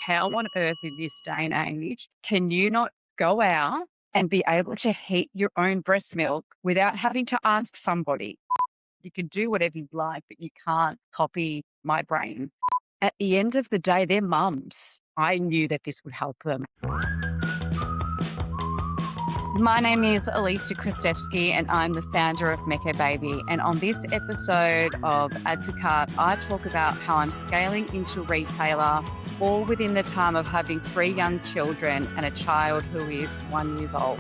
how on earth in this day and age can you not go out and be able to heat your own breast milk without having to ask somebody? You can do whatever you like, but you can't copy my brain. At the end of the day, they're mums. I knew that this would help them. My name is Elysia Krstevski and I'm the founder of Mekė Baby. And on this episode of Add to Cart, I talk about how I'm scaling into retailer, all within the time of having 3 young children and a child who is 1 year old.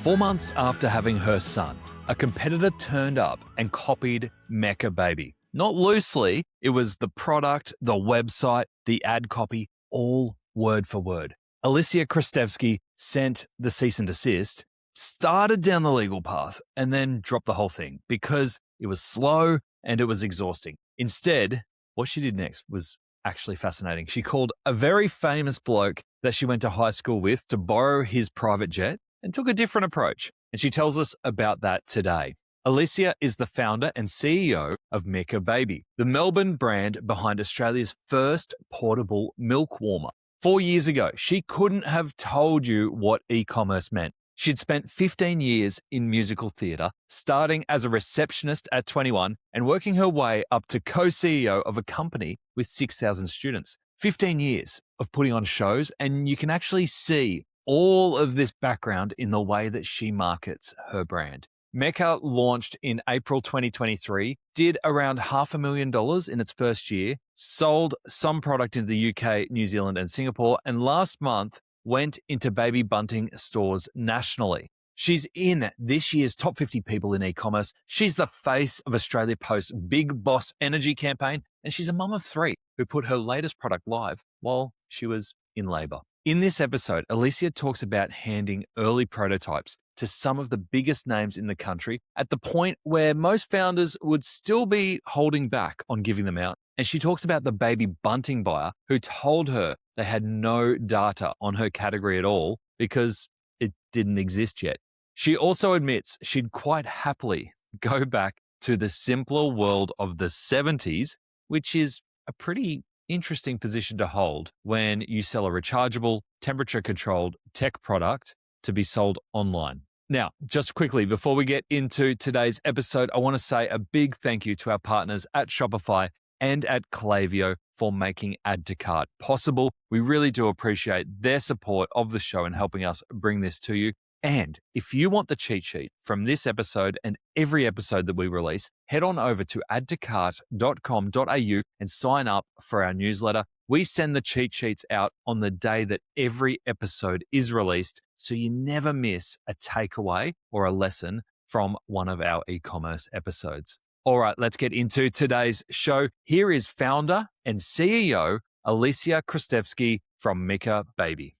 4 months after having her son, a competitor turned up and copied Mekė Baby. Not loosely, it was the product, the website, the ad copy, all word for word. Elysia Krstevski sent the cease and desist, started down the legal path, and then dropped the whole thing because it was slow and it was exhausting. Instead, what she did next was actually fascinating. She called a very famous bloke that she went to high school with to borrow his private jet and took a different approach. And she tells us about that today. Elysia is the founder and CEO of Mekė Baby, the Melbourne brand behind Australia's first portable milk warmer. 4 years ago, she couldn't have told you what e-commerce meant. She'd spent 15 years in musical theatre, starting as a receptionist at 21 and working her way up to co-CEO of a company with 6,000 students. 15 years of putting on shows, and you can actually see all of this background in the way that she markets her brand. Mekė launched in April 2023, did around $500,000 in its first year, sold some product into the UK, New Zealand, and Singapore, and last month went into Baby Bunting stores nationally. She's in this year's top 50 people in e-commerce. She's the face of Australia Post's Big Boss Energy campaign, and she's a mum of 3 who put her latest product live while she was in labour. In this episode, Elysia talks about handing early prototypes to some of the biggest names in the country at the point where most founders would still be holding back on giving them out. And she talks about the Baby Bunting buyer who told her they had no data on her category at all because it didn't exist yet. She also admits she'd quite happily go back to the simpler world of the 70s, which is a pretty interesting position to hold when you sell a rechargeable, temperature-controlled tech product to be sold online. Now, just quickly, before we get into today's episode, I want to say a big thank you to our partners at Shopify and at Klaviyo for making Add to Cart possible. We really do appreciate their support of the show and helping us bring this to you. And if you want the cheat sheet from this episode and every episode that we release, head on over to addtocart.com.au and sign up for our newsletter. We send the cheat sheets out on the day that every episode is released, so you never miss a takeaway or a lesson from one of our e-commerce episodes. All right, let's get into today's show. Here is founder and CEO Elysia Krstevski from Mekė Baby.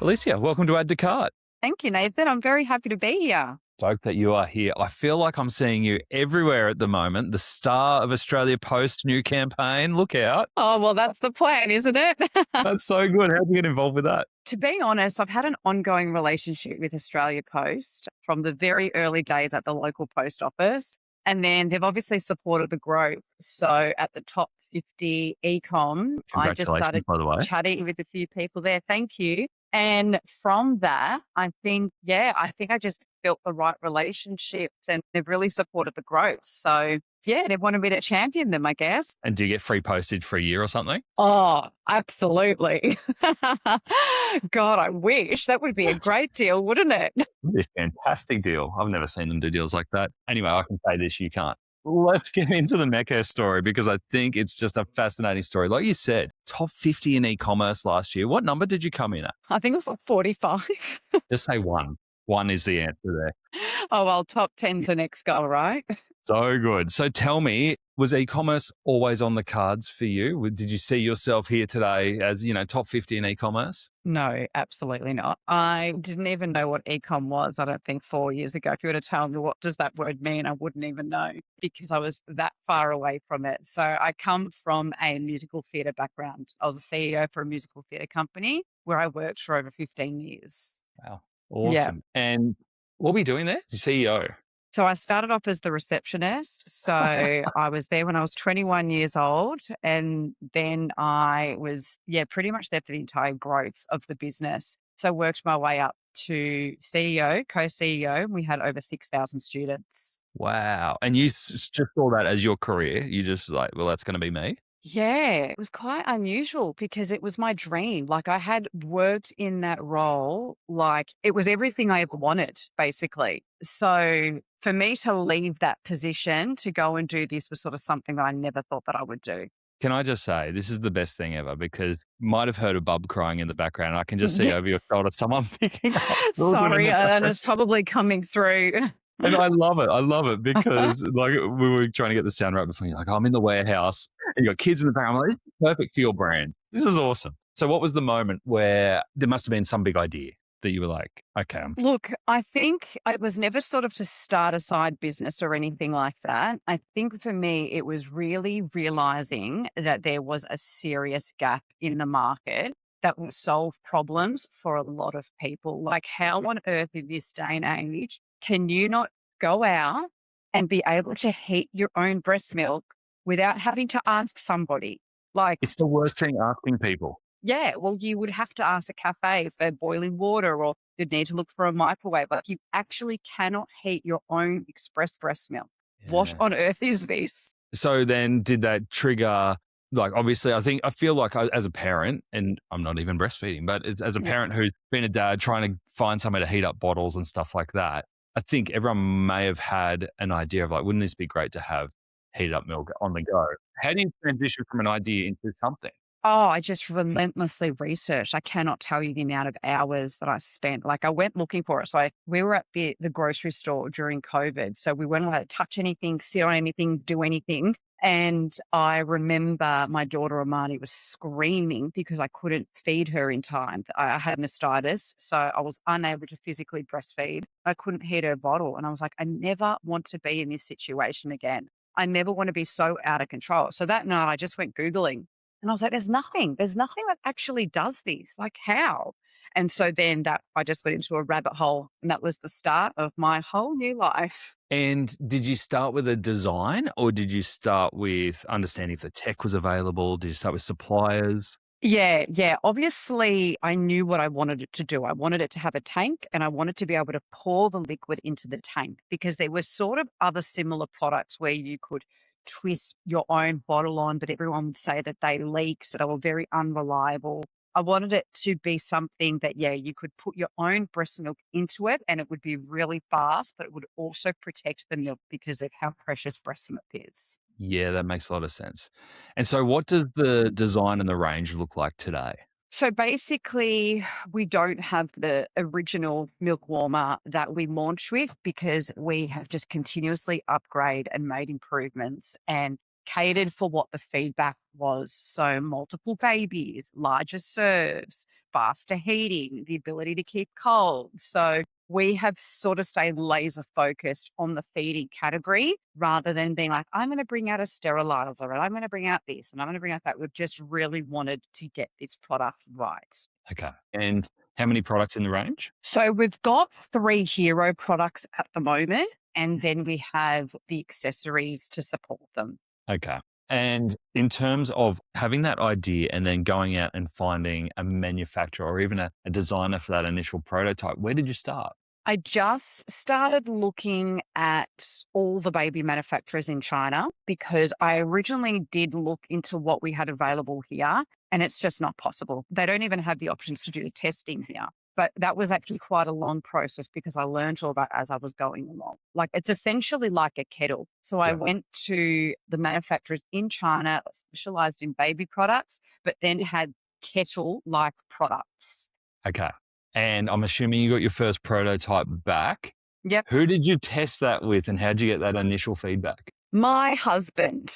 Elysia, welcome to Add to Cart. Thank you, Nathan. I'm very happy to be here. Stoked that you are here. I feel like I'm seeing you everywhere at the moment. The star of Australia Post new campaign. Look out. Oh, well, that's the plan, isn't it? That's so good. How do you get involved with that? To be honest, I've had an ongoing relationship with Australia Post from the very early days at the local post office. And then they've obviously supported the growth. So at the top 50 e-com, I just started by the way. chatting with a few people there. Thank you. And from that, I think I just built the right relationships and they've really supported the growth. So yeah, they wanted me to champion them, I guess. And do you get free postage for a year or something? Oh, absolutely. God, I wish. That would be a great deal, wouldn't it? It'd be a fantastic deal. I've never seen them do deals like that. Anyway, I can say this, you can't. Let's get into the Mekė story because I think it's just a fascinating story. Like you said, top 50 in e-commerce last year. What number did you come in at? I think it was like 45. Just say 1. 1 is the answer there. Oh, well, top 10's the next goal, right? So good. So tell me, was e-commerce always on the cards for you? Did you see yourself here today as, top 50 in e-commerce? No, absolutely not. I didn't even know what e-com was, I don't think 4 years ago. If you were to tell me what does that word mean, I wouldn't even know because I was that far away from it. So I come from a musical theatre background. I was a CEO for a musical theatre company where I worked for over 15 years. Wow. Awesome. Yeah. And what were you doing there? CEO? So I started off as the receptionist. So I was there when I was 21 years old. And then I was, pretty much there for the entire growth of the business. So worked my way up to CEO, co-CEO. We had over 6,000 students. Wow. And you just saw that as your career. You just like, well, that's going to be me. Yeah, it was quite unusual because it was my dream. Like I had worked in that role, like it was everything I ever wanted, basically. So for me to leave that position to go and do this was sort of something that I never thought that I would do. Can I just say, this is the best thing ever because you might have heard a bub crying in the background. I can just see Yeah. over your shoulder someone picking up children in Sorry, the and background. it's probably coming through. And I love it. I love it because like we were trying to get the sound right before you're like, I'm in the warehouse and you got kids in the background. I'm like, this is perfect for your brand. This is awesome. So what was the moment where there must have been some big idea that you were like, okay, Look, I think it was never sort of to start a side business or anything like that. I think for me, it was really realizing that there was a serious gap in the market that would solve problems for a lot of people. Like, how on earth in this day and age can you not go out and be able to heat your own breast milk without having to ask somebody? Like, it's the worst thing asking people. yeah, well, you would have to ask a cafe for boiling water or you'd need to look for a microwave. Like you actually cannot heat your own express breast milk. What Yeah. on earth is this? So then did that trigger, like obviously I feel like as a parent, and I'm not even breastfeeding, but as a Yeah. parent who's been a dad trying to find somewhere to heat up bottles and stuff like that, I think everyone may have had an idea of like, wouldn't this be great to have heated up milk on the go? How do you transition from an idea into something? Oh, I just relentlessly researched. I cannot tell you the amount of hours that I spent. Like I went looking for it. So we were at the grocery store during COVID. So we weren't allowed to touch anything, sit on anything, do anything. And I remember my daughter Amani was screaming because I couldn't feed her in time. I had mastitis, so I was unable to physically breastfeed. I couldn't heat her bottle. And I was like, I never want to be in this situation again. I never want to be so out of control. So that night I just went Googling and I was like, there's nothing that actually does this. Like how? And so then that I just went into a rabbit hole and that was the start of my whole new life. And did you start with a design or did you start with understanding if the tech was available? Did you start with suppliers? Yeah, yeah. Obviously, I knew what I wanted it to do. I wanted it to have a tank and I wanted to be able to pour the liquid into the tank because there were sort of other similar products where you could twist your own bottle on, but everyone would say that they leak, so they were very unreliable. I wanted it to be something that, you could put your own breast milk into it and it would be really fast, but it would also protect the milk because of how precious breast milk is. Yeah, that makes a lot of sense. And so what does the design and the range look like today? So basically, we don't have the original milk warmer that we launched with because we have just continuously upgraded and made improvements and catered for what the feedback was. So multiple babies, larger serves, faster heating, the ability to keep cold. So we have sort of stayed laser focused on the feeding category rather than being like, I'm going to bring out a sterilizer and I'm going to bring out this and I'm going to bring out that. We've just really wanted to get this product right. Okay. And how many products in the range? So we've got 3 hero products at the moment, and then we have the accessories to support them. Okay. And in terms of having that idea and then going out and finding a manufacturer or even a designer for that initial prototype, where did you start? I just started looking at all the baby manufacturers in China because I originally did look into what we had available here, and it's just not possible. They don't even have the options to do the testing here. But that was actually quite a long process because I learned all that as I was going along. Like it's essentially like a kettle. So I Yeah. went to the manufacturers in China that specialized in baby products, but then had kettle like products. Okay. And I'm assuming you got your first prototype back. Yep. Who did you test that with and how did you get that initial feedback? My husband.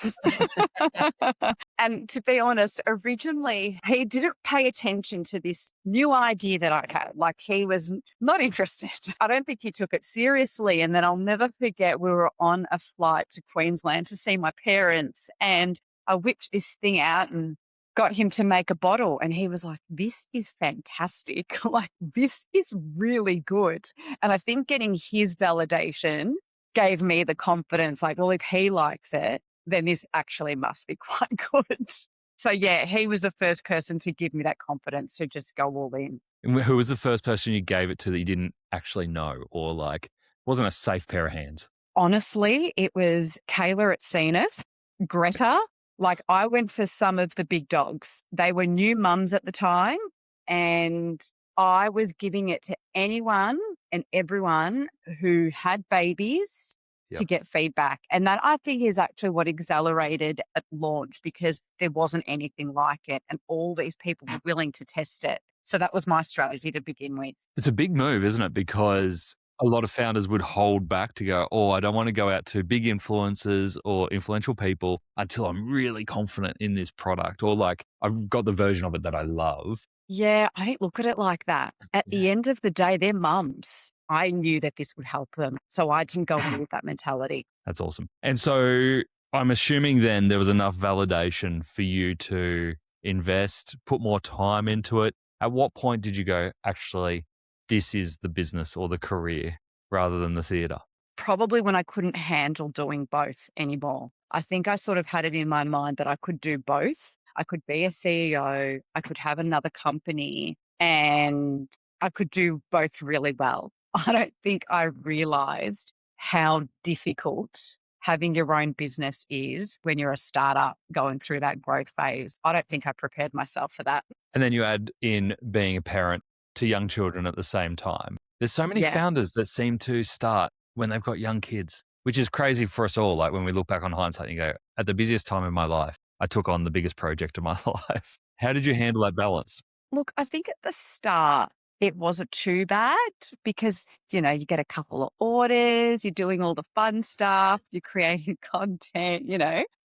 And to be honest, originally he didn't pay attention to this new idea that I had. Like he was not interested. I don't think he took it seriously. And then I'll never forget, we were on a flight to Queensland to see my parents and I whipped this thing out and got him to make a bottle. And he was like, this is fantastic. Like, this is really good. And I think getting his validation gave me the confidence, like, well, if he likes it, then this actually must be quite good. So yeah, he was the first person to give me that confidence to just go all in. And who was the first person you gave it to that you didn't actually know or like wasn't a safe pair of hands? Honestly, it was Kayla at Cenas, Greta. Like, I went for some of the big dogs. They were new mums at the time, and I was giving it to anyone and everyone who had babies to Yep. get feedback. And that, I think, is actually what accelerated at launch, because there wasn't anything like it and all these people were willing to test it. So that was my strategy to begin with. It's a big move, isn't it? Because a lot of founders would hold back to go, oh, I don't want to go out to big influencers or influential people until I'm really confident in this product, or like I've got the version of it that I love. Yeah, I didn't look at it like that. At Yeah. the end of the day, they're mums. I knew that this would help them. So I didn't go in with that mentality. That's awesome. And so I'm assuming then there was enough validation for you to invest, put more time into it. At what point did you go, actually, this is the business or the career rather than the theatre? Probably when I couldn't handle doing both anymore. I think I sort of had it in my mind that I could do both. I could be a CEO, I could have another company, and I could do both really well. I don't think I realized how difficult having your own business is when you're a startup going through that growth phase. I don't think I prepared myself for that. And then you add in being a parent to young children at the same time. There's so many Yeah. founders that seem to start when they've got young kids, which is crazy for us all. Like when we look back on hindsight and you go, at the busiest time in my life, I took on the biggest project of my life. How did you handle that balance? Look, I think at the start, it wasn't too bad because, you get a couple of orders, you're doing all the fun stuff, you're creating content,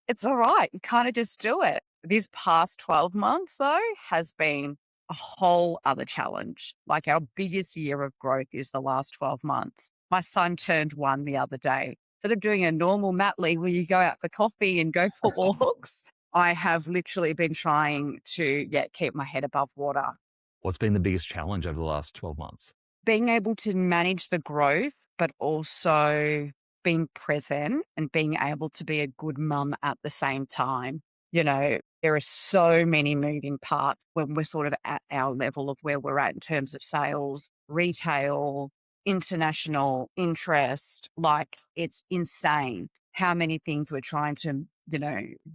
it's all right. You kind of just do it. These past 12 months, though, has been a whole other challenge. Like, our biggest year of growth is the last 12 months. My son turned 1 the other day. Instead of doing a normal mat leave where you go out for coffee and go for walks, I have literally been trying to, keep my head above water. What's been the biggest challenge over the last 12 months? Being able to manage the growth, but also being present and being able to be a good mum at the same time. There are so many moving parts when we're sort of at our level of where we're at in terms of sales, retail, international interest. Like, it's insane how many things we're trying to,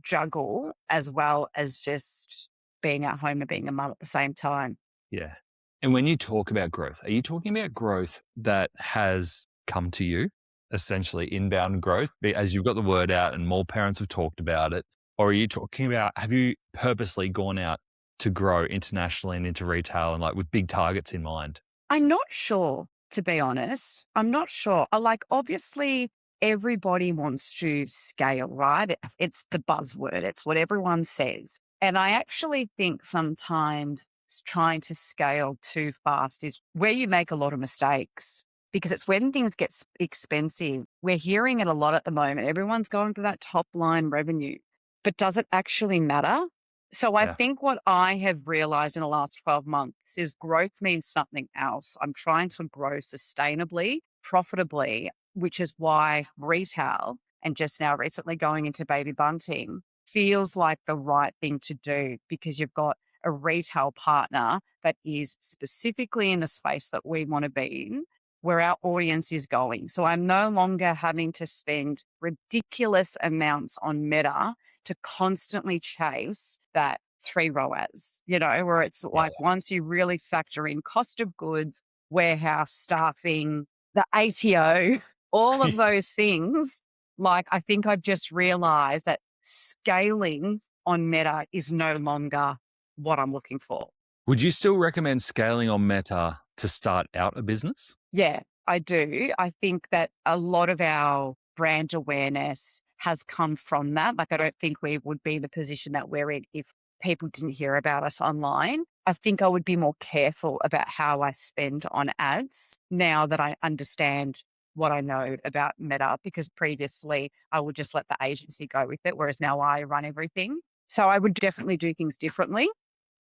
juggle, as well as just being at home and being a mum at the same time. Yeah. And when you talk about growth, are you talking about growth that has come to you, essentially inbound growth, as you've got the word out and more parents have talked about it? Or are you talking about, have you purposely gone out to grow internationally and into retail and like with big targets in mind? I'm not sure, to be honest. I'm not sure. Obviously, everybody wants to scale, right? It's the buzzword, it's what everyone says. And I actually think sometimes trying to scale too fast is where you make a lot of mistakes, because it's when things get expensive. We're hearing it a lot at the moment. Everyone's going for that top line revenue, but does it actually matter? So I Yeah. think what I have realized in the last 12 months is growth means something else. I'm trying to grow sustainably, profitably, which is why retail and just now recently going into Baby Bunting feels like the right thing to do, because you've got a retail partner that is specifically in the space that we want to be in, where our audience is going. So I'm no longer having to spend ridiculous amounts on Meta to constantly chase that 3 ROAS, where it's like once you really factor in cost of goods, warehouse, staffing, the ATO, all of those things, like, I think I've just realized that scaling on Meta is no longer what I'm looking for. Would you still recommend scaling on Meta to start out a business? Yeah, I do. I think that a lot of our brand awareness has come from that. Like, I don't think we would be in the position that we're in if people didn't hear about us online. I think I would be more careful about how I spend on ads now that I understand what I know about Meta, because previously I would just let the agency go with it, whereas now I run everything. So I would definitely do things differently.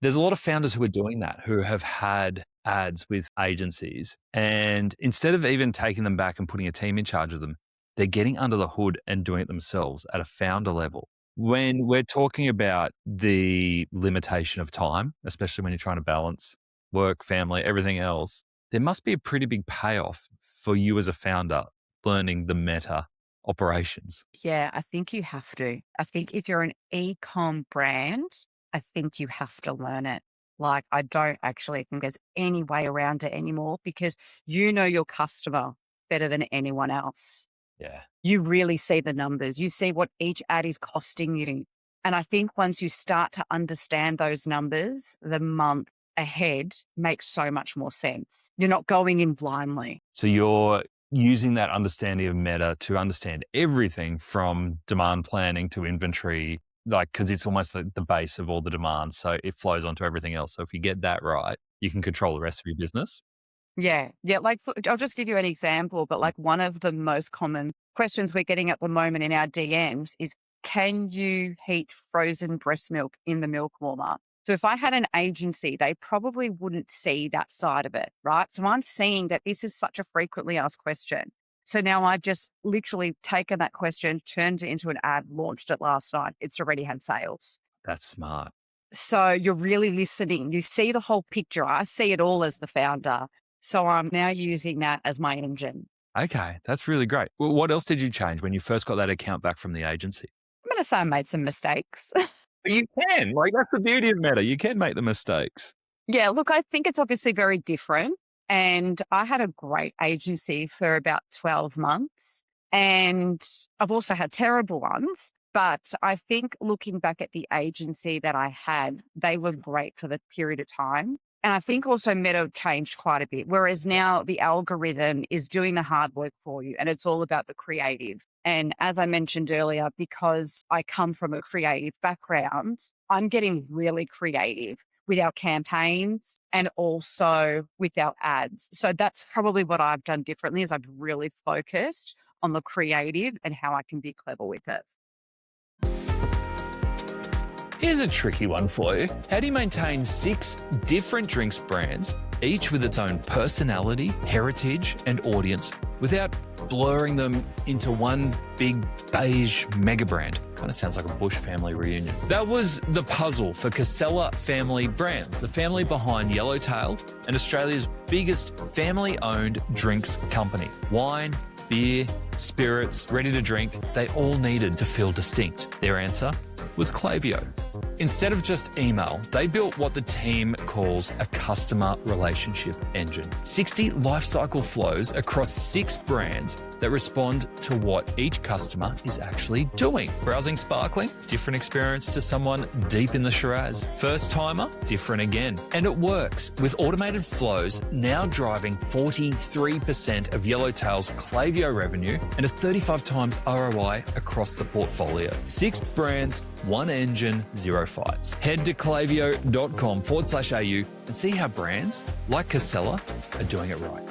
There's a lot of founders who are doing that, who have had ads with agencies. And instead of even taking them back and putting a team in charge of them, they're getting under the hood and doing it themselves at a founder level. When we're talking about the limitation of time, especially when you're trying to balance work, family, everything else, there must be a pretty big payoff for you as a founder learning the meta operations. Yeah, I think you have to. I think if you're an e-com brand, I think you have to learn it. Like, I don't actually think there's any way around it anymore because you know your customer better than anyone else. Yeah. You really see the numbers. You see what each ad is costing you. And I think once you start to understand those numbers, the month ahead makes so much more sense. You're not going in blindly. So you're using that understanding of meta to understand everything from demand planning to inventory, like, because it's almost the base of all the demands. So it flows onto everything else. So if you get that right, you can control the rest of your business. Yeah. Yeah. Like, I'll just give you an example, but like one of the most common questions we're getting at the moment in our DMs is, can you heat frozen breast milk in the milk warmer? So if I had an agency, they probably wouldn't see that side of it, right? So I'm seeing that this is such a frequently asked question. So now I've just literally taken that question, turned it into an ad, launched it last night. It's already had sales. That's smart. So you're really listening. You see the whole picture. I see it all as the founder. So I'm now using that as my engine. Okay, that's really great. Well, what else did you change when you first got that account back from the agency? I'm going to say I made some mistakes. But you can, like, that's the beauty of meta. You can make the mistakes. Yeah, look, I think it's obviously very different. And I had a great agency for about 12 months. And I've also had terrible ones. But I think looking back at the agency that I had, they were great for the period of time. And I think also Meta changed quite a bit. Whereas now the algorithm is doing the hard work for you and it's all about the creative. And as I mentioned earlier, because I come from a creative background, I'm getting really creative with our campaigns and also with our ads. So that's probably what I've done differently is I've really focused on the creative and how I can be clever with it. Here's a tricky one for you. How do you maintain 6 different drinks brands, each with its own personality, heritage, and audience, without blurring them into one big beige mega brand? Kind of sounds like a Bush family reunion. That was the puzzle for Casella Family Brands, the family behind Yellowtail and Australia's biggest family-owned drinks company. Wine, beer, spirits, ready to drink, they all needed to feel distinct. Their answer was Klaviyo. Instead of just email, they built what the team calls a customer relationship engine. 60 lifecycle flows across 6 brands that respond to what each customer is actually doing. Browsing sparkling, different experience to someone deep in the Shiraz. First timer, different again. And it works, with automated flows now driving 43% of Yellowtail's Klaviyo revenue and a 35 times ROI across the portfolio. 6 brands, 1 engine, 0 fights. Head to klaviyo.com/au and see how brands like Casella are doing it right.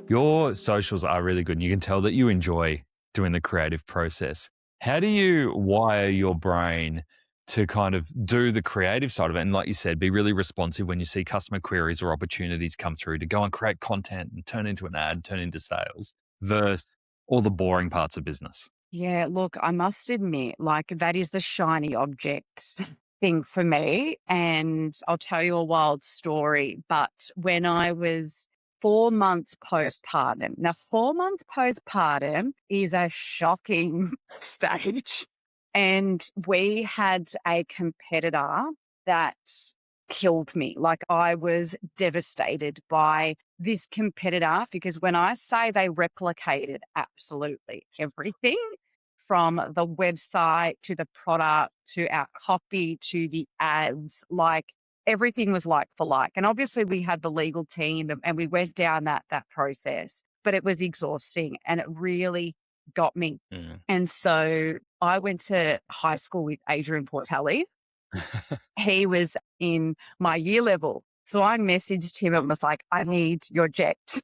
Your socials are really good and you can tell that you enjoy doing the creative process. How do you wire your brain to kind of do the creative side of it? And like you said, be really responsive when you see customer queries or opportunities come through to go and create content and turn into an ad, turn into sales versus all the boring parts of business. Yeah, look, I must admit, like that is the shiny object thing for me. And I'll tell you a wild story. But when I was 4 months postpartum, now 4 months postpartum is a shocking stage. And we had a competitor that killed me. Like I was devastated by this competitor because when I say they replicated absolutely everything from the website to the product to our copy to the ads, like everything was like for like. And obviously we had the legal team and we went down that process, but it was exhausting and it really got me. And so I went to high school with Adrian Portelli. He was in my year level. So I messaged him and was like, I need your jet.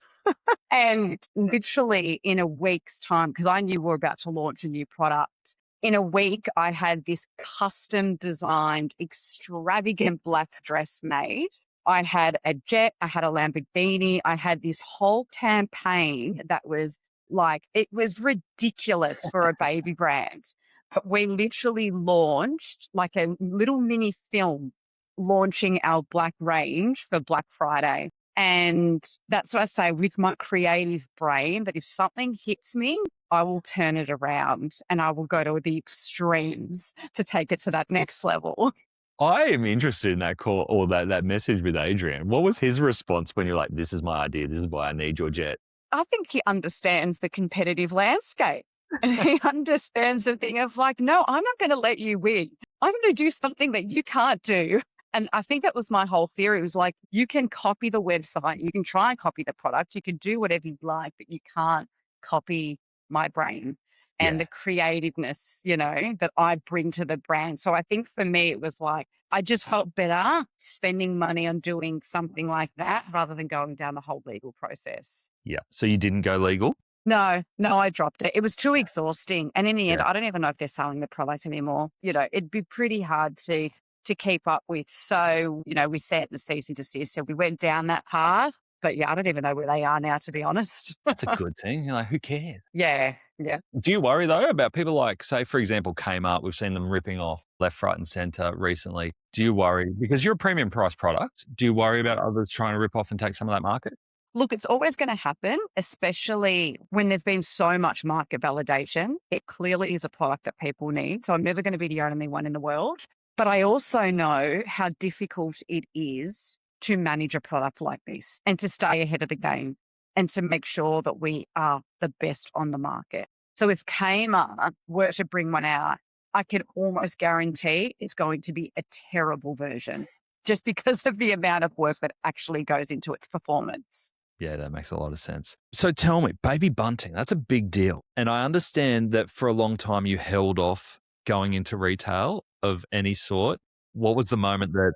And literally in a week's time, because I knew we were about to launch a new product, in a week, I had this custom designed, extravagant black dress made. I had a jet, I had a Lamborghini, I had this whole campaign that was Like, it was ridiculous for a baby brand. But we literally launched like a little mini film launching our Black range for Black Friday. And that's what I say with my creative brain, that if something hits me, I will turn it around and I will go to the extremes to take it to that next level. I am interested in that call or that message with Adrian. What was his response when you're like, this is my idea, this is why I need your jet? I think he understands the competitive landscape. And he understands the thing of like, no, I'm not going to let you win. I'm going to do something that you can't do. And I think that was my whole theory. It was like, you can copy the website, you can try and copy the product, you can do whatever you like, but you can't copy my brain and Yeah. the creativeness, that I bring to the brand. So I think for me, it was like, I just felt better spending money on doing something like that rather than going down the whole legal process. Yeah. So you didn't go legal? No, I dropped it. It was too exhausting. And in the end, Yeah. I don't even know if they're selling the product anymore. It'd be pretty hard to keep up with. So, we set the cease and desist. So we went down that path. But yeah, I don't even know where they are now, to be honest. That's a good thing. You're like, who cares? Yeah. Do you worry though about people like, say, for example, Kmart? We've seen them ripping off left, right, and center recently. Do you worry because you're a premium price product? Do you worry about others trying to rip off and take some of that market? Look, it's always going to happen, especially when there's been so much market validation. It clearly is a product that people need. So I'm never going to be the only one in the world. But I also know how difficult it is to manage a product like this and to stay ahead of the game and to make sure that we are the best on the market. So if Kmart were to bring one out, I can almost guarantee it's going to be a terrible version just because of the amount of work that actually goes into its performance. Yeah, that makes a lot of sense. So tell me, Baby Bunting, that's a big deal. And I understand that for a long time you held off going into retail of any sort. What was the moment that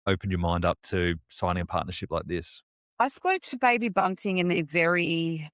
opened your mind up to signing a partnership like this? I spoke to Baby Bunting in the very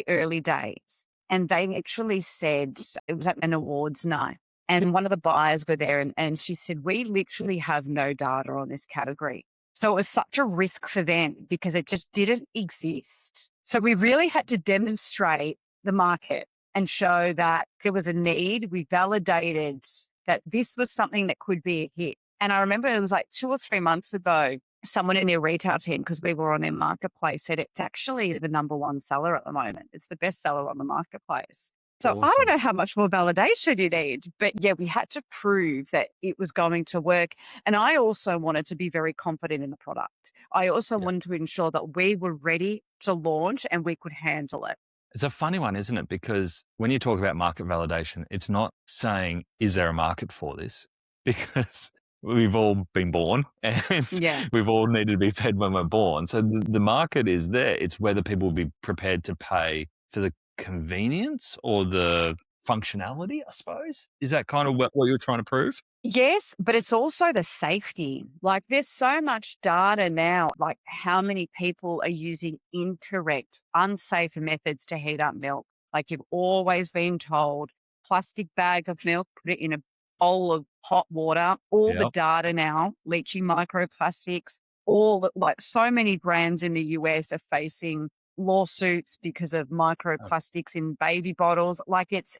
early days, and they actually said it was at an awards night. And one of the buyers were there and she said, we literally have no data on this category. So it was such a risk for them because it just didn't exist. So we really had to demonstrate the market and show that there was a need. We validated that this was something that could be a hit. And I remember it was like 2 or 3 months ago, someone in their retail team, because we were on their marketplace, said it's actually the number one seller at the moment. It's the best seller on the marketplace. So I don't know how much more validation you need, but yeah, we had to prove that it was going to work. And I also wanted to be very confident in the product. I also wanted to ensure that we were ready to launch and we could handle it. It's a funny one, isn't it? Because when you talk about market validation, it's not saying, is there a market for this? Because we've all been born and we've all needed to be fed when we're born. So the market is there. It's whether people will be prepared to pay for the convenience or the functionality, I suppose. Is that kind of what you're trying to prove? Yes, but it's also the safety. Like there's so much data now, like how many people are using incorrect, unsafe methods to heat up milk. Like you've always been told, plastic bag of milk, put it in a bowl of hot water. All the data now, leaching microplastics, like so many brands in the US are facing lawsuits because of microplastics in baby bottles. Like it's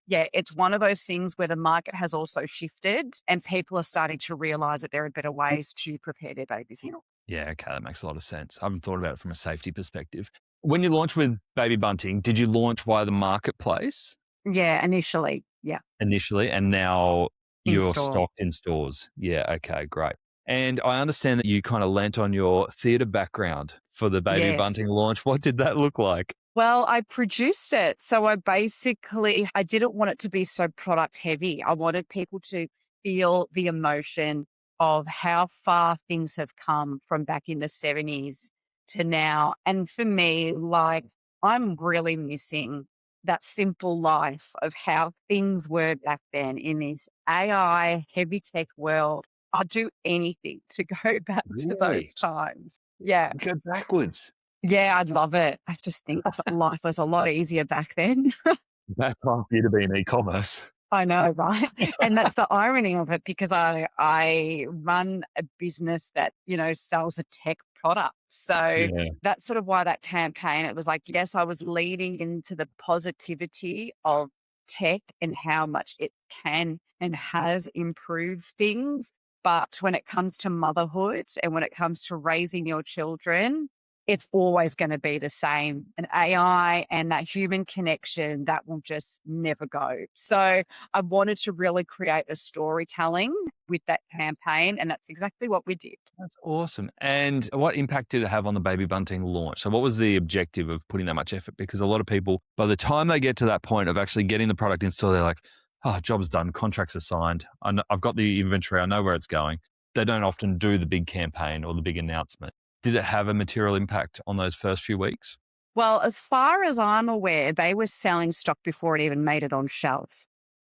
one of those things where the market has also shifted and people are starting to realize that there are better ways to prepare their baby's milk. Yeah, okay, that makes a lot of sense. I haven't thought about it from a safety perspective. When you launched with Baby Bunting, did you launch via the marketplace? Yeah, initially. Yeah. Initially, and now you're In-store. stocked in stores. Yeah, okay, great. And I understand that you kind of lent on your theatre background for the Baby Bunting launch. What did that look like? Well, I produced it. So I didn't want it to be so product heavy. I wanted people to feel the emotion of how far things have come from back in the 70s to now. And for me, like, I'm really missing that simple life of how things were back then in this AI heavy tech world. I'd do anything to go back to those times. Yeah. Go backwards. Yeah, I'd love it. I just think that life was a lot easier back then. That's time for you to be in e-commerce. I know, right? And that's the irony of it because I run a business that, sells a tech product. So Yeah. that's sort of why that campaign, it was like, yes, I was leading into the positivity of tech and how much it can and has improved things. But when it comes to motherhood and when it comes to raising your children, it's always going to be the same. An AI and that human connection that will just never go. So I wanted to really create a storytelling with that campaign, and that's exactly what we did. That's awesome. And what impact did it have on the Baby Bunting launch? So what was the objective of putting that much effort? Because a lot of people, by the time they get to that point of actually getting the product in store, they're like, oh, job's done, contracts are signed. I've got the inventory, I know where it's going. They don't often do the big campaign or the big announcement. Did it have a material impact on those first few weeks? Well, as far as I'm aware, they were selling stock before it even made it on shelf.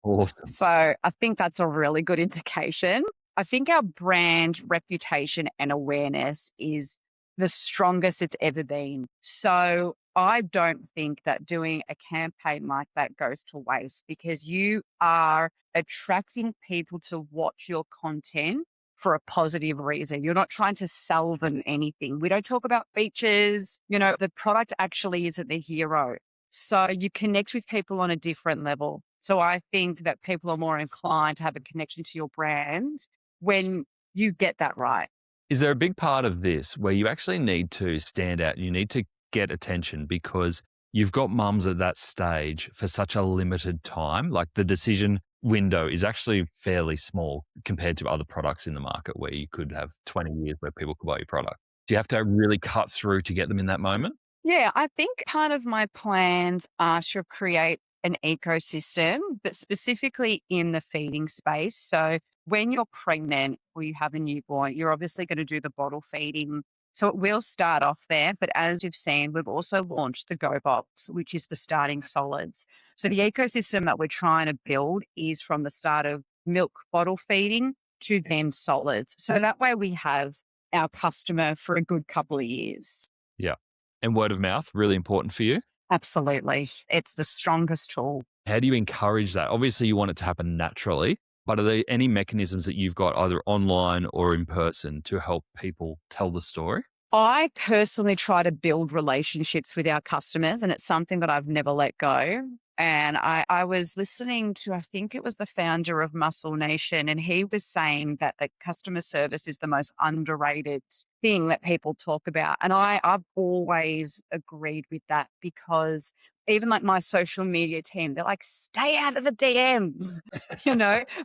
Awesome. So I think that's a really good indication. I think our brand reputation and awareness is the strongest it's ever been. So I don't think that doing a campaign like that goes to waste because you are attracting people to watch your content for a positive reason. You're not trying to sell them anything. We don't talk about features. The product actually isn't the hero. So you connect with people on a different level. So I think that people are more inclined to have a connection to your brand when you get that right. Is there a big part of this where you actually need to stand out? You need to get attention because you've got mums at that stage for such a limited time. Like the decision window is actually fairly small compared to other products in the market where you could have 20 years where people could buy your product. Do you have to really cut through to get them in that moment? Yeah, I think part of my plans are to create an ecosystem, but specifically in the feeding space. So when you're pregnant or you have a newborn, you're obviously going to do the bottle feeding. So it will start off there. But as you've seen, we've also launched the Go Box, which is the starting solids. So the ecosystem that we're trying to build is from the start of milk bottle feeding to then solids. So that way we have our customer for a good couple of years. Yeah. And word of mouth, really important for you. Absolutely. It's the strongest tool. How do you encourage that? Obviously, you want it to happen naturally, but are there any mechanisms that you've got either online or in person to help people tell the story? I personally try to build relationships with our customers, and it's something that I've never let go. And I was listening to, I think it was the founder of Muscle Nation, and he was saying that the customer service is the most underrated thing that people talk about. And I've always agreed with that because even like my social media team, they're like, stay out of the DMs.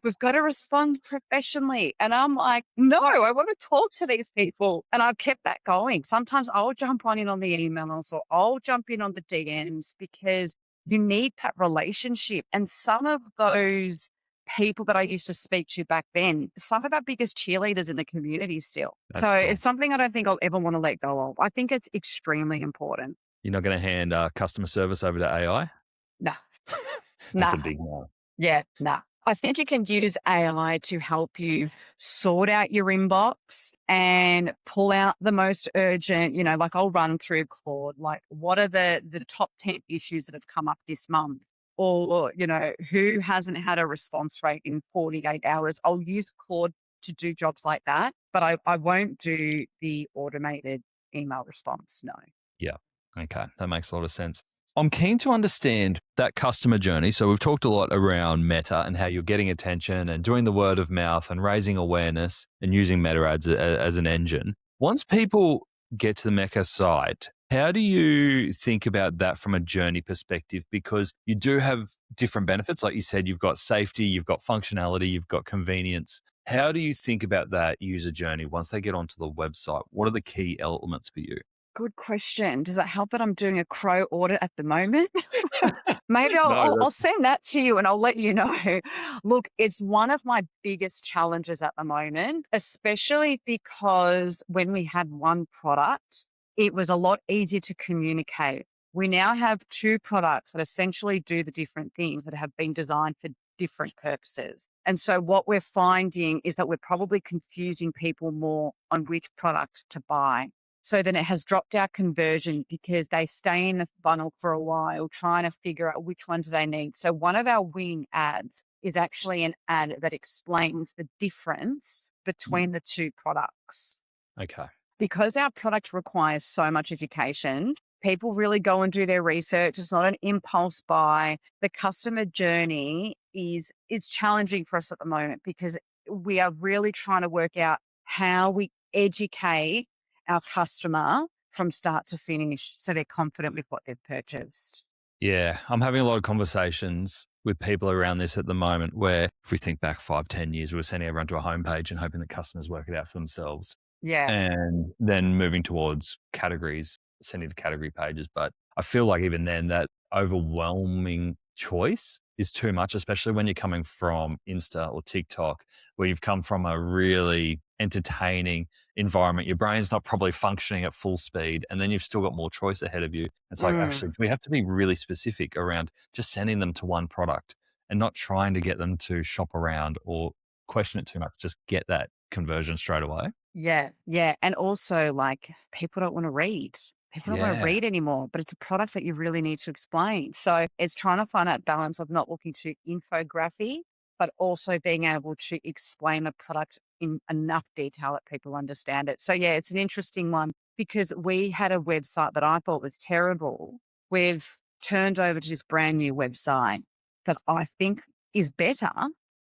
We've got to respond professionally. And I'm like, no, I want to talk to these people. And I've kept that going. Sometimes I'll jump in on the emails or I'll jump in on the DMs because you need that relationship. And some of those people that I used to speak to back then, some of our biggest cheerleaders in the community still. That's So cool. it's something I don't think I'll ever want to let go of. I think it's extremely important. You're not going to hand customer service over to AI? No. That's a Nah. big no. Yeah, nah. I think you can use AI to help you sort out your inbox and pull out the most urgent, like I'll run through Claude, like what are the top 10 issues that have come up this month? Or, who hasn't had a response rate in 48 hours? I'll use Claude to do jobs like that, but I won't do the automated email response. No. Yeah. Okay. That makes a lot of sense. I'm keen to understand that customer journey. So we've talked a lot around Meta and how you're getting attention and doing the word of mouth and raising awareness and using Meta ads as an engine. Once people get to the Mecca site, how do you think about that from a journey perspective? Because you do have different benefits. Like you said, you've got safety, you've got functionality, you've got convenience. How do you think about that user journey once they get onto the website? What are the key elements for you? Good question. Does it help that I'm doing a crow audit at the moment? Maybe No, I'll send that to you and I'll let you know. Look, it's one of my biggest challenges at the moment, especially because when we had one product, it was a lot easier to communicate. We now have two products that essentially do the different things that have been designed for different purposes. And so what we're finding is that we're probably confusing people more on which product to buy. So then it has dropped our conversion because they stay in the funnel for a while trying to figure out which one do they need. So one of our winning ads is actually an ad that explains the difference between the two products. Okay. Because our product requires so much education, people really go and do their research. It's not an impulse buy. The customer journey is challenging for us at the moment because we are really trying to work out how we educate our customer from start to finish so they're confident with what they've purchased. Yeah, I'm having a lot of conversations with people around this at the moment where if we think back 5-10 years, we were sending everyone to a homepage and hoping that customers work it out for themselves. Yeah. And then moving towards categories, sending to category pages. But I feel like even then that overwhelming choice is too much, especially when you're coming from Insta or TikTok, where you've come from a really entertaining environment. Your brain's not probably functioning at full speed, and then you've still got more choice ahead of you. It's like, actually, we have to be really specific around just sending them to one product and not trying to get them to shop around or question it too much. Just get that conversion straight away. Yeah, yeah. And also, like, people don't want to read. People don't want to Yeah. read anymore, but it's a product that you really need to explain. So it's trying to find that balance of not looking too infography, but also being able to explain the product in enough detail that people understand it. So yeah, it's an interesting one because we had a website that I thought was terrible. We've turned over to this brand new website that I think is better,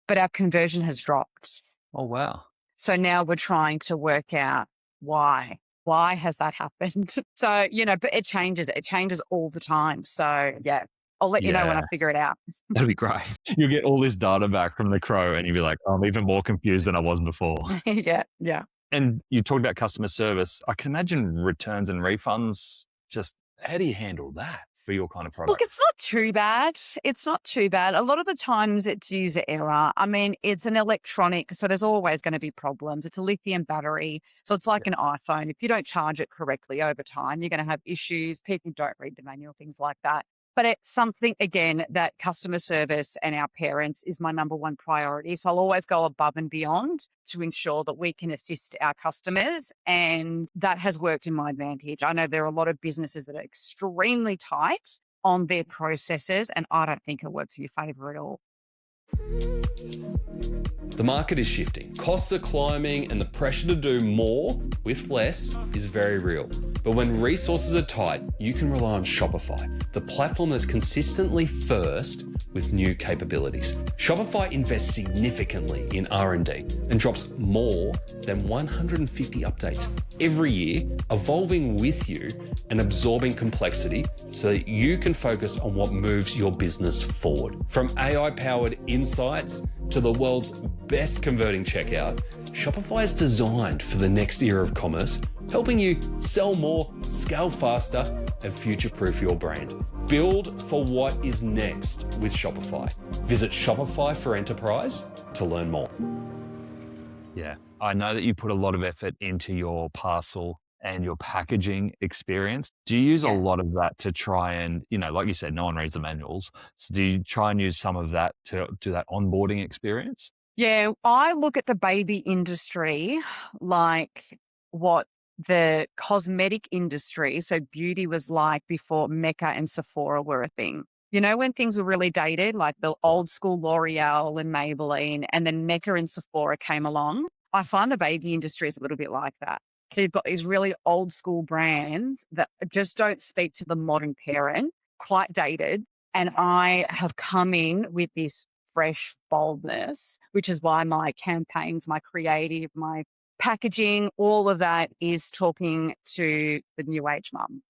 but our conversion has dropped. Oh, wow. So now we're trying to work out why. Why has that happened? So, but it changes. It changes all the time. So, yeah, I'll let you know when I Yeah, figure it out. that'd be great. You'll get all this data back from the Crow and you'll be like, oh, I'm even more confused than I was before. Yeah, yeah. And you talked about customer service. I can imagine returns and refunds. Just how do you handle that for your kind of product? Look, it's not too bad. It's not too bad. A lot of the times it's user error. I mean, it's an electronic, so there's always going to be problems. It's a lithium battery. So it's like an iPhone. If you don't charge it correctly over time, you're going to have issues. People don't read the manual, things like that. But it's something, again, that customer service and our parents is my number one priority. So I'll always go above and beyond to ensure that we can assist our customers. And that has worked in my advantage. I know there are a lot of businesses that are extremely tight on their processes, and I don't think it works in your favor at all. The market is shifting, costs are climbing, and the pressure to do more with less is very real. But when resources are tight, you can rely on Shopify, the platform that's consistently first with new capabilities. Shopify invests significantly in R&D and drops more than 150 updates every year, evolving with you and absorbing complexity so that you can focus on what moves your business forward. From AI-powered insights to the world's best converting checkout, Shopify is designed for the next era of commerce, helping you sell more, scale faster, and future-proof your brand. Build for what is next with Shopify. Visit Shopify for Enterprise to learn more. Yeah, I know that you put a lot of effort into your parcel and your packaging experience. Do you use a lot of that to try and, like you said, no one reads the manuals. So do you try and use some of that to do that onboarding experience? Yeah, I look at the baby industry like what the cosmetic industry, so beauty was like before Mecca and Sephora were a thing. When things were really dated, like the old school L'Oreal and Maybelline, and then Mecca and Sephora came along. I find the baby industry is a little bit like that. So you've got these really old school brands that just don't speak to the modern parent, quite dated. And I have come in with this fresh boldness, which is why my campaigns, my creative, my packaging, all of that is talking to the new age mum.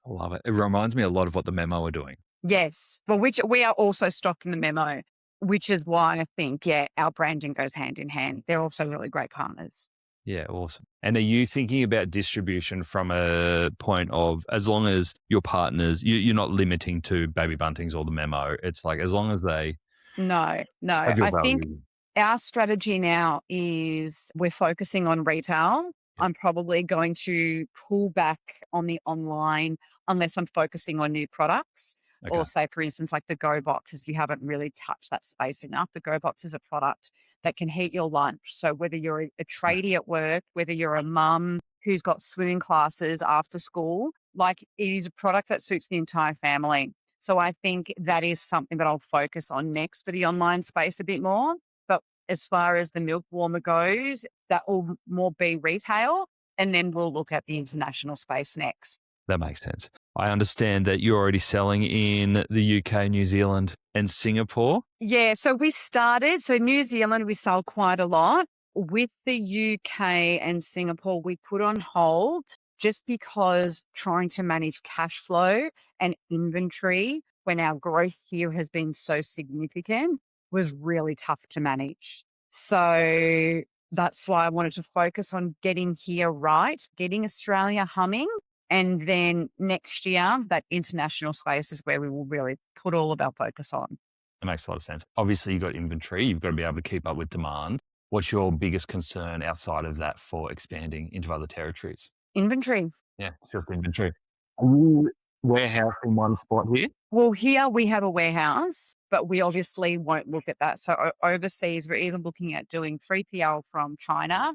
I love it. It reminds me a lot of what the Memo are doing. Yes. Well, which we are also stocked in the Memo, which is why I think, our branding goes hand in hand. They're also really great partners. Yeah, awesome. And are you thinking about distribution from a point of, as long as your partners, you're not limiting to Baby Buntings or the Memo. It's like, as long as they No. have your I think value. our strategy now is we're focusing on retail. I'm probably going to pull back on the online unless I'm focusing on new products. Okay. Or say, for instance, like the Go Box, as we haven't really touched that space enough. The Go Box is a product that can heat your lunch. So whether you're a tradie at work, whether you're a mum who's got swimming classes after school, like it is a product that suits the entire family. So I think that is something that I'll focus on next for the online space a bit more. But as far as the milk warmer goes, that will more be retail. And then we'll look at the international space next. That makes sense. I understand that you're already selling in the UK, New Zealand, and Singapore. Yeah, so we started, so New Zealand, we sell quite a lot. With the UK and Singapore, we put on hold just because trying to manage cash flow and inventory when our growth here has been so significant was really tough to manage. So that's why I wanted to focus on getting here right, getting Australia humming. And then next year, that international space is where we will really put all of our focus on. That makes a lot of sense. Obviously, you've got inventory. You've got to be able to keep up with demand. What's your biggest concern outside of that for expanding into other territories? Inventory. Yeah, just inventory. Are you warehouse in one spot here? Well, here we have a warehouse, but we obviously won't look at that. So overseas, we're either looking at doing 3PL from China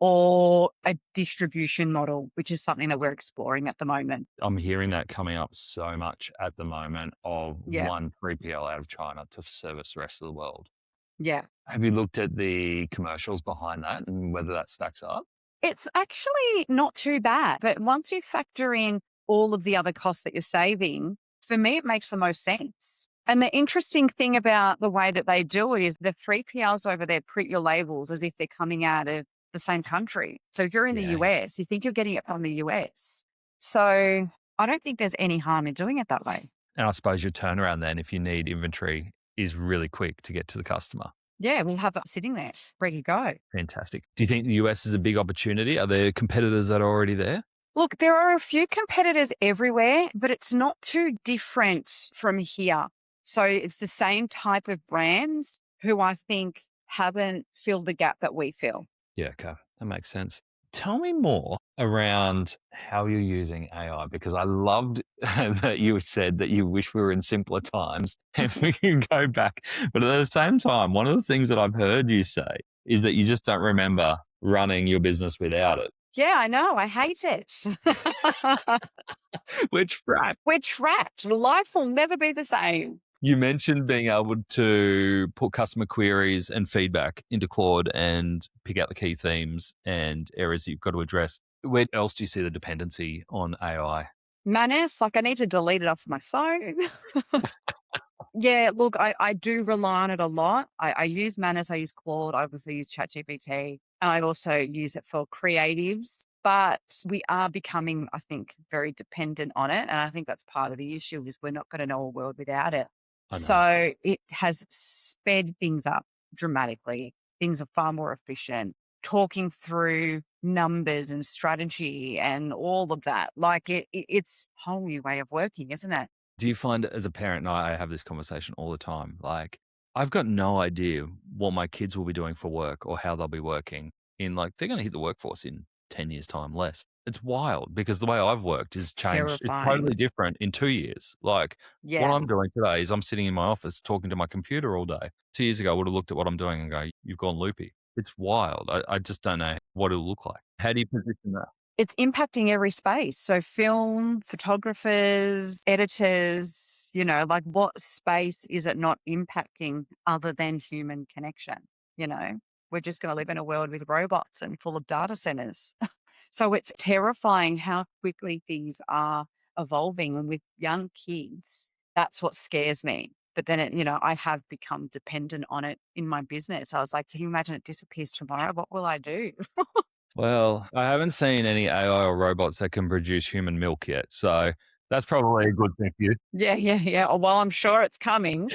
or a distribution model, which is something that we're exploring at the moment. I'm hearing that coming up so much at the moment of Yeah. one 3PL out of China to service the rest of the world. Yeah. Have you looked at the commercials behind that and whether that stacks up? It's actually not too bad, but once you factor in all of the other costs that you're saving, for me, it makes the most sense. And the interesting thing about the way that they do it is the 3PLs over there print your labels as if they're coming out of the same country. So if you're in the Yeah. US, you think you're getting it from the US. So I don't think there's any harm in doing it that way. And I suppose your turnaround then, if you need inventory, is really quick to get to the customer. Yeah, we'll have it sitting there, ready to go. Fantastic. Do you think the US is a big opportunity? Are there competitors that are already there? Look, there are a few competitors everywhere, but it's not too different from here. So it's the same type of brands who I think haven't filled the gap that we fill. Yeah, okay. That makes sense. Tell me more around how you're using AI because I loved that you said that you wish we were in simpler times and we can go back. But at the same time, one of the things that I've heard you say is that you just don't remember running your business without it. Yeah, I know. I hate it. We're trapped. We're trapped. Life will never be the same. You mentioned being able to put customer queries and feedback into Claude and pick out the key themes and areas that you've got to address. Where else do you see the dependency on AI? Manners, like I need to delete it off my phone. Yeah, look, I do rely on it a lot. I use Manners, I use Claude, I obviously use ChatGPT, and I also use it for creatives. But we are becoming, I think, very dependent on it. And I think that's part of the issue is we're not going to know a world without it. I know. So it has sped things up dramatically. Things are far more efficient. Talking through numbers and strategy and all of that, like it's a whole new way of working, isn't it? Do you find as a parent, and I have this conversation all the time, like I've got no idea what my kids will be doing for work or how they'll be working in they're going to hit the workforce in 10 years time less. It's wild because the way I've worked is changed. It's Terrifying. totally different in 2 years. What Yeah. I'm doing today is I'm sitting in my office talking to my computer all day. 2 years ago, I would have looked at what I'm doing and go, you've gone loopy. It's wild. I just don't know what it'll look like. How do you position that? It's impacting every space. So film, photographers, editors, like what space is it not impacting other than human connection? We're just going to live in a world with robots and full of data centers. So it's terrifying how quickly things are evolving. And with young kids, that's what scares me. But then, I have become dependent on it in my business. I was like, can you imagine it disappears tomorrow? What will I do? Well, I haven't seen any AI or robots that can produce human milk yet. So that's probably a good thing for you. Yeah. Oh, well, I'm sure it's coming.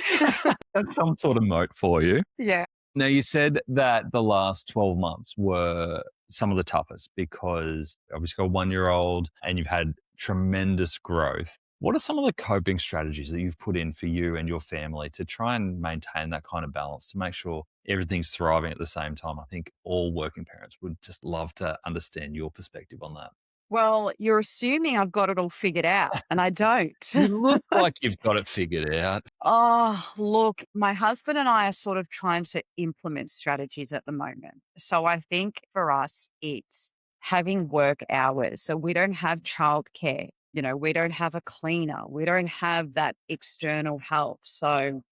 That's some sort of moat for you. Yeah. Now, you said that the last 12 months were some of the toughest because obviously got a 1-year-old and you've had tremendous growth. What are some of the coping strategies that you've put in for you and your family to try and maintain that kind of balance to make sure everything's thriving at the same time? I think all working parents would just love to understand your perspective on that. Well, you're assuming I've got it all figured out, and I don't. You look like you've got it figured out. Oh, look, my husband and I are sort of trying to implement strategies at the moment. So I think for us, it's having work hours. So we don't have childcare. We don't have a cleaner. We don't have that external help. So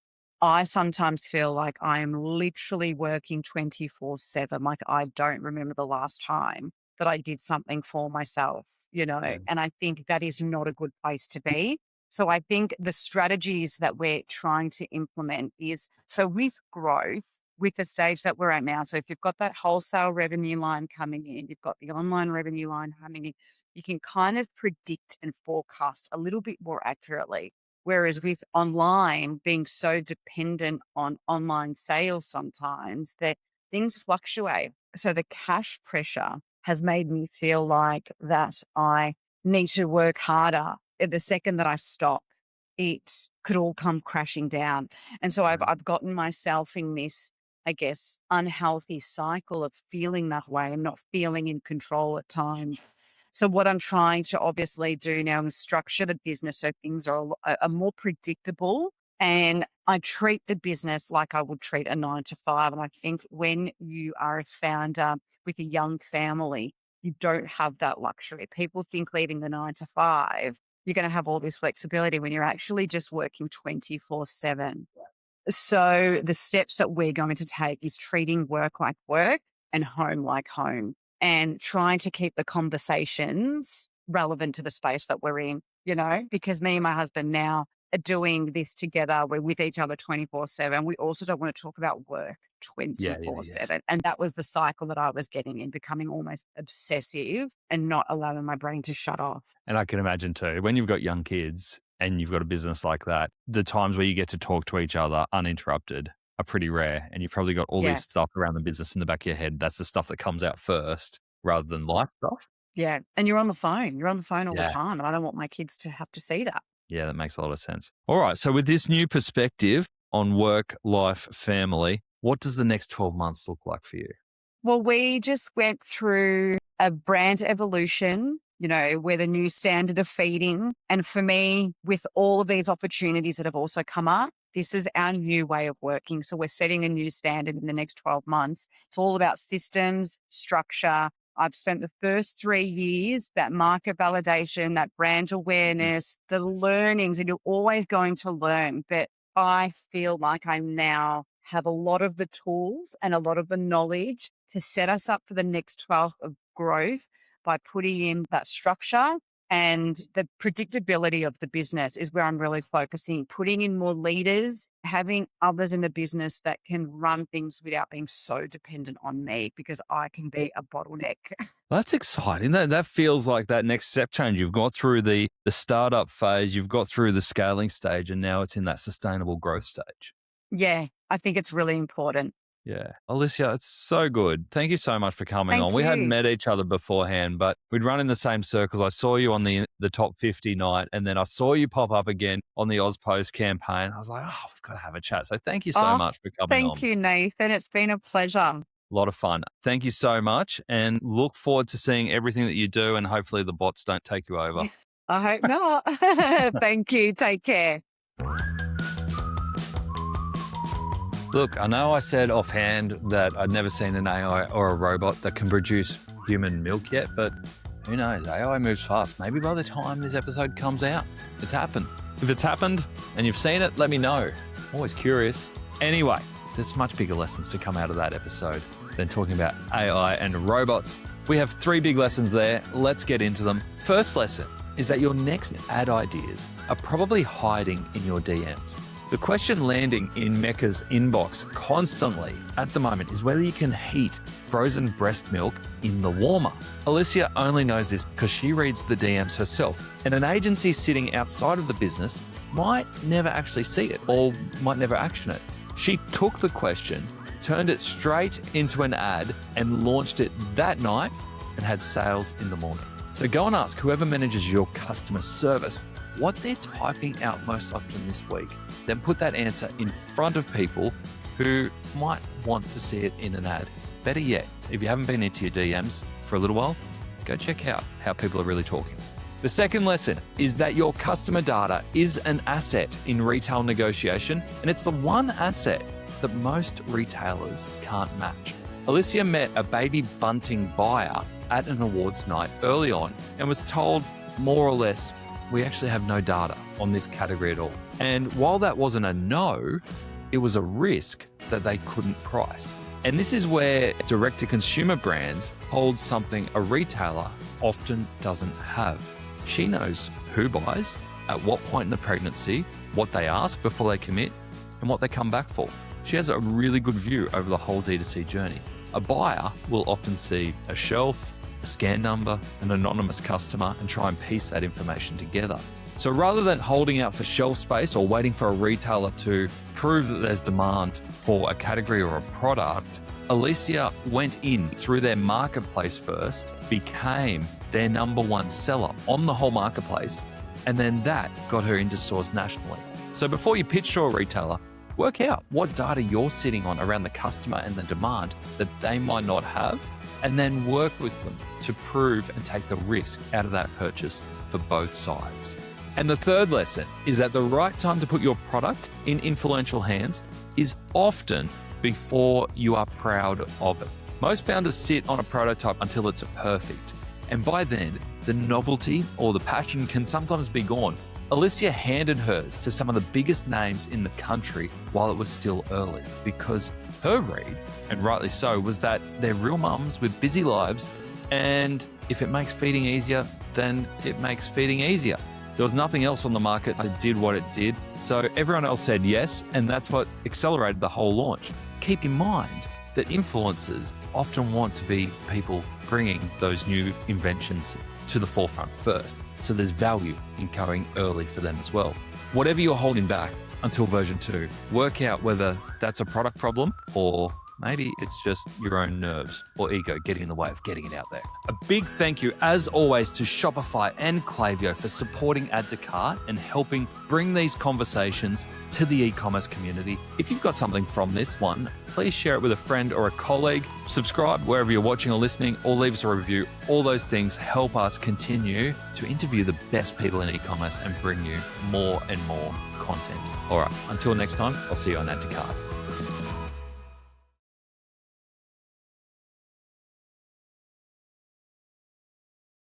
I sometimes feel like I am literally working 24/7. Like I don't remember the last time that I did something for myself, Yeah. and I think that is not a good place to be. So I think the strategies that we're trying to implement is so with growth, with the stage that we're at now. So if you've got that wholesale revenue line coming in, you've got the online revenue line coming in, you can kind of predict and forecast a little bit more accurately. Whereas with online being so dependent on online sales sometimes that things fluctuate. So the cash pressure has made me feel like that I need to work harder. The second that I stop, it could all come crashing down. And so I've gotten myself in this, I guess, unhealthy cycle of feeling that way and not feeling in control at times. So what I'm trying to obviously do now is structure the business so things are more predictable, and I treat the business like I would treat a 9 to 5. And I think when you are a founder with a young family, you don't have that luxury. People think leaving the 9 to 5, you're going to have all this flexibility when you're actually just working 24/7. So the steps that we're going to take is treating work like work and home like home, and trying to keep the conversations relevant to the space that we're in, because me and my husband now are doing this together. We're with each other 24/7. We also don't want to talk about work Yeah, yeah, yeah. 24/7. And that was the cycle that I was getting in, becoming almost obsessive and not allowing my brain to shut off. And I can imagine too, when you've got young kids and you've got a business like that, the times where you get to talk to each other uninterrupted are pretty rare. And you've probably got all this Yes. stuff around the business in the back of your head. That's the stuff that comes out first rather than life stuff. Yeah. And you're on the phone. You're on the phone all the Yeah. time. And I don't want my kids to have to see that. Yeah, that makes a lot of sense. All right. So with this new perspective on work, life, family, what does the next 12 months look like for you? Well, we just went through a brand evolution, we're the new standard of feeding. And for me, with all of these opportunities that have also come up, this is our new way of working. So we're setting a new standard in the next 12 months. It's all about systems, structure. I've spent the first 3 years, that market validation, that brand awareness, the learnings, and you're always going to learn. But I feel like I now have a lot of the tools and a lot of the knowledge to set us up for the next 12 of growth by putting in that structure, and the predictability of the business is where I'm really focusing, putting in more leaders, having others in the business that can run things without being so dependent on me, because I can be a bottleneck. That's exciting. That feels like that next step change. You've got through the startup phase, you've got through the scaling stage, and now it's in that sustainable growth stage. Yeah, I think it's really important. Yeah. Elysia, it's so good. Thank you so much for coming Thank on. We hadn't you. met each other beforehand, but we'd run in the same circles. I saw you on the top 50 night, and then I saw you pop up again on the AusPost campaign. I was like, oh, we've got to have a chat. So thank you so Oh, much for coming on. thank you, Nathan. It's been a pleasure. A lot of fun. Thank you so much, and look forward to seeing everything that you do, and hopefully the bots don't take you over. I hope not. Thank you. Take care. Look, I know I said offhand that I'd never seen an AI or a robot that can produce human milk yet, but who knows? AI moves fast. Maybe by the time this episode comes out, it's happened. If it's happened and you've seen it, let me know. I'm always curious. Anyway, there's much bigger lessons to come out of that episode than talking about AI and robots. We have 3 big lessons there. Let's get into them. First lesson is that your next ad ideas are probably hiding in your DMs. The question landing in Mekke's inbox constantly at the moment is whether you can heat frozen breast milk in the warmer. Elysia only knows this because she reads the DMs herself, and an agency sitting outside of the business might never actually see it or might never action it. She took the question, turned it straight into an ad, and launched it that night and had sales in the morning. So go and ask whoever manages your customer service what they're typing out most often this week. Then put that answer in front of people who might want to see it in an ad. Better yet, if you haven't been into your DMs for a little while, go check out how people are really talking. The second lesson is that your customer data is an asset in retail negotiation, and it's the one asset that most retailers can't match. Elysia met a Baby Bunting buyer at an awards night early on and was told more or less, we actually have no data on this category at all. And while that wasn't a no, it was a risk that they couldn't price. And this is where direct-to-consumer brands hold something a retailer often doesn't have. She knows who buys, at what point in the pregnancy, what they ask before they commit, and what they come back for. She has a really good view over the whole D2C journey. A buyer will often see a shelf, a scan number, an anonymous customer, and try and piece that information together. So rather than holding out for shelf space or waiting for a retailer to prove that there's demand for a category or a product, Elysia went in through their marketplace first, became their number one seller on the whole marketplace, and then that got her into stores nationally. So before you pitch to a retailer, work out what data you're sitting on around the customer and the demand that they might not have, and then work with them to prove and take the risk out of that purchase for both sides. And the third lesson is that the right time to put your product in influential hands is often before you are proud of it. Most founders sit on a prototype until it's perfect. And by then, the novelty or the passion can sometimes be gone. Elysia handed hers to some of the biggest names in the country while it was still early, because her read, and rightly so, was that they're real mums with busy lives, and if it makes feeding easier, then it makes feeding easier. There was nothing else on the market that did what it did, so everyone else said yes, and that's what accelerated the whole launch. Keep in mind that influencers often want to be people bringing those new inventions to the forefront first, so there's value in going early for them as well. Whatever you're holding back until version 2, work out whether that's a product problem or maybe it's just your own nerves or ego getting in the way of getting it out there. A big thank you, as always, to Shopify and Klaviyo for supporting Add to Cart and helping bring these conversations to the e-commerce community. If you've got something from this one, please share it with a friend or a colleague. Subscribe wherever you're watching or listening, or leave us a review. All those things help us continue to interview the best people in e-commerce and bring you more and more content. All right, until next time, I'll see you on Add to Cart.